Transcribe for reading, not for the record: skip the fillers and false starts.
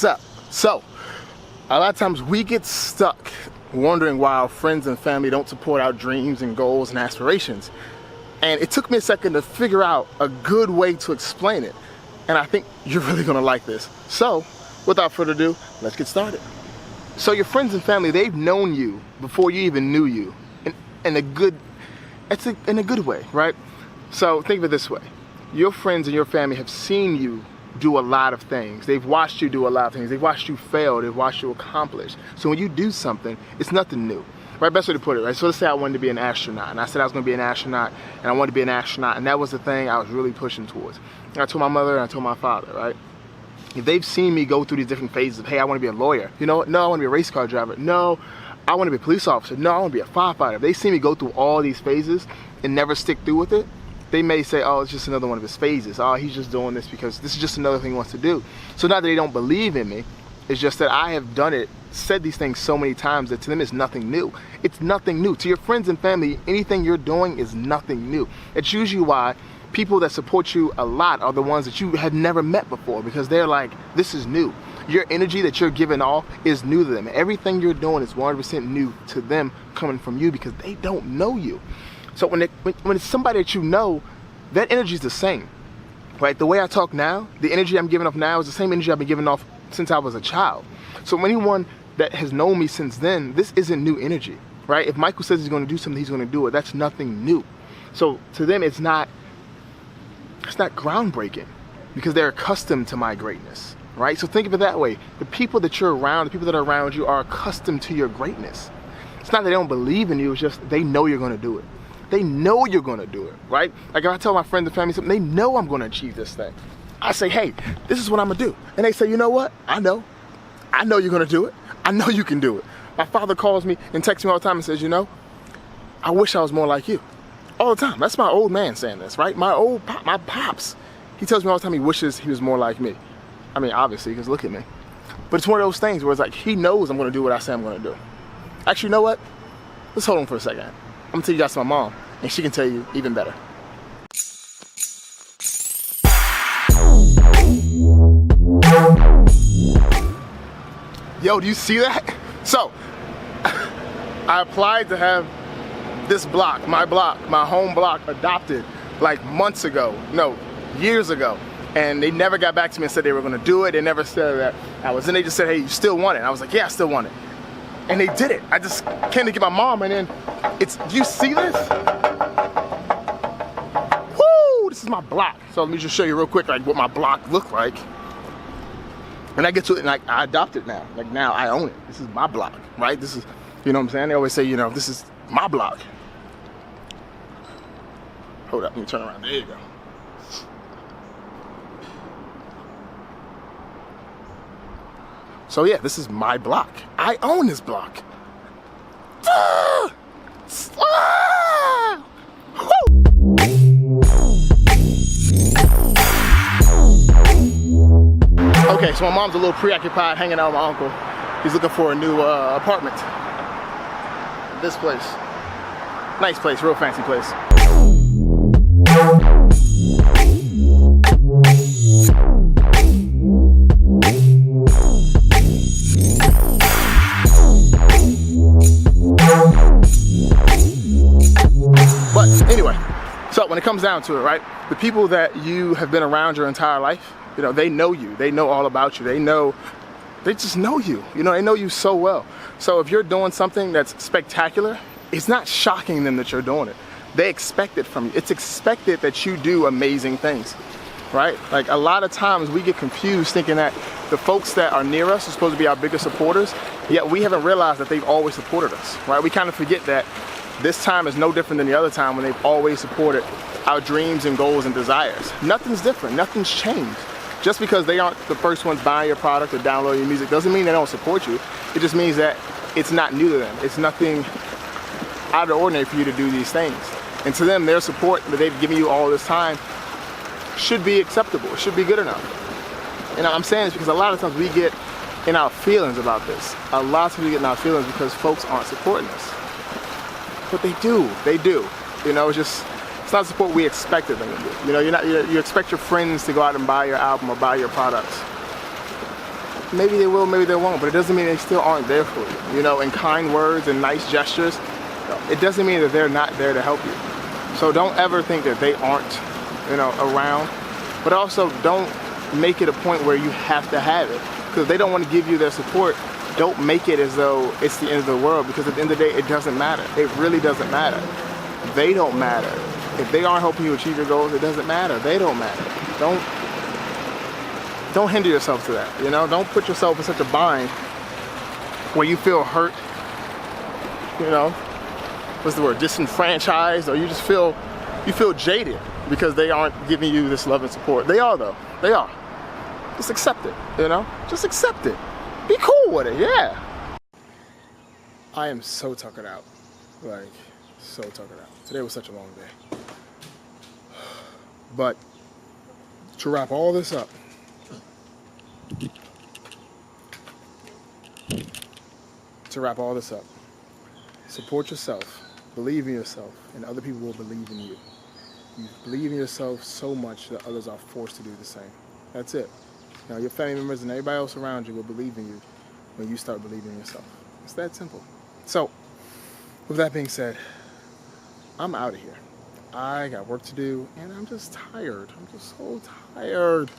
what's up? So, a lot of times we get stuck wondering why our friends and family don't support our dreams and goals and aspirations. And it took me a second to figure out a good way to explain it. And I think you're really gonna like this. So, without further ado, let's get started. So your friends and family, they've known you before you even knew you. In a good way, right? So think of it this way. Your friends and your family have seen you do a lot of things. They've watched you do a lot of things. They've watched you fail. They've watched you accomplish. So when you do something, it's nothing new. Right, best way to put it, right? So let's say I wanted to be an astronaut, and I said I was gonna be an astronaut, and I wanted to be an astronaut, and that was the thing I was really pushing towards. And I told my mother and I told my father, right? If they've seen me go through these different phases of, hey, I wanna be a lawyer. You know what? No, I wanna be a race car driver. No, I wanna be a police officer. No, I wanna be a firefighter. If they see me go through all these phases and never stick through with it, they may say, oh, it's just another one of his phases. Oh, he's just doing this because this is just another thing he wants to do. So not that they don't believe in me, it's just that I have done it, said these things so many times that to them it's nothing new. It's nothing new. To your friends and family, anything you're doing is nothing new. It's usually why people that support you a lot are the ones that you have never met before, because they're like, this is new. Your energy that you're giving off is new to them. Everything you're doing is 100% new to them coming from you because they don't know you. So when it's somebody that you know, that energy is the same, right? The way I talk now, the energy I'm giving off now is the same energy I've been giving off since I was a child. So anyone that has known me since then, this isn't new energy, right? If Michael says he's going to do something, he's going to do it. That's nothing new. So to them, it's not groundbreaking because they're accustomed to my greatness, right? So think of it that way. The people that you're around, the people that are around you are accustomed to your greatness. It's not that they don't believe in you, it's just they know you're going to do it. They know you're going to do it, right? Like if I tell my friends and family something, they know I'm going to achieve this thing. I say, hey, this is what I'm going to do. And they say, you know what? I know you're going to do it. I know you can do it. My father calls me and texts me all the time and says, you know, I wish I was more like you. All the time. That's my old man saying this, right? My pops. He tells me all the time he wishes he was more like me. I mean, obviously, because look at me. But it's one of those things where it's like, he knows I'm going to do what I say I'm going to do. Actually, you know what? Let's hold on for a second. I'm going to tell you guys to my mom, and she can tell you even better. Yo, do you see that? So, I applied to have this block, my home block, adopted like months ago, no, years ago. And they never got back to me and said they were gonna do it. They never said that I was in. They just said, hey, you still want it? And I was like, yeah, I still want it. And they did it. I just came to get my mom, and then do you see this? Woo, this is my block. So let me just show you real quick like what my block looked like. And I get to it and like I adopt it now. Like now I own it. This is my block, right? This is, you know what I'm saying? They always say, you know, this is my block. Hold up, let me turn around. There you go. So yeah, this is my block. I own this block. Ah! Ah! Okay, so my mom's a little preoccupied hanging out with my uncle. He's looking for a new apartment. This place. Nice place, real fancy place. But anyway, so when it comes down to it, right? The people that you have been around your entire life, you know, they know you. They know all about you. They just know you. You know, they know you so well. So if you're doing something that's spectacular, it's not shocking them that you're doing it. They expect it from you. It's expected that you do amazing things, right? Like a lot of times we get confused thinking that the folks that are near us are supposed to be our biggest supporters, yet we haven't realized that they've always supported us, right? We kind of forget that this time is no different than the other time when they've always supported our dreams and goals and desires. Nothing's different, nothing's changed. Just because they aren't the first ones buying your product or downloading your music doesn't mean they don't support you. It just means that it's not new to them. It's nothing out of the ordinary for you to do these things. And to them, their support that they've given you all this time should be acceptable, should be good enough. And I'm saying this because a lot of times we get in our feelings about this. A lot of times we get in our feelings because folks aren't supporting us. But they do. You know, it's not support we expected them to do. You know, you expect your friends to go out and buy your album or buy your products. maybe they will, maybe they won't, but it doesn't mean they still aren't there for you. You know, and kind words and nice gestures, it doesn't mean that they're not there to help you. So don't ever think that they aren't, you know, around, but also don't make it a point where you have to have it. Because if they don't want to give you their support, don't make it as though it's the end of the world, because at the end of the day, it doesn't matter. It really doesn't matter. They don't matter. If they aren't helping you achieve your goals, it doesn't matter. They don't matter. Don't hinder yourself to that, you know? Don't put yourself in such a bind where you feel hurt, you know? What's the word? Disenfranchised, or you just feel jaded because they aren't giving you this love and support. They are though. They are. Just accept it, you know? Just accept it. Be cool with it, yeah. I am so tuckered out. Like, so tuckered out. Today was such a long day. But to wrap all this up, support yourself, believe in yourself, and other people will believe in you. You believe in yourself so much that others are forced to do the same. That's it. Now, your family members and everybody else around you will believe in you when you start believing in yourself. It's that simple. So, with that being said, I'm out of here. I got work to do, and I'm just tired. I'm just so tired.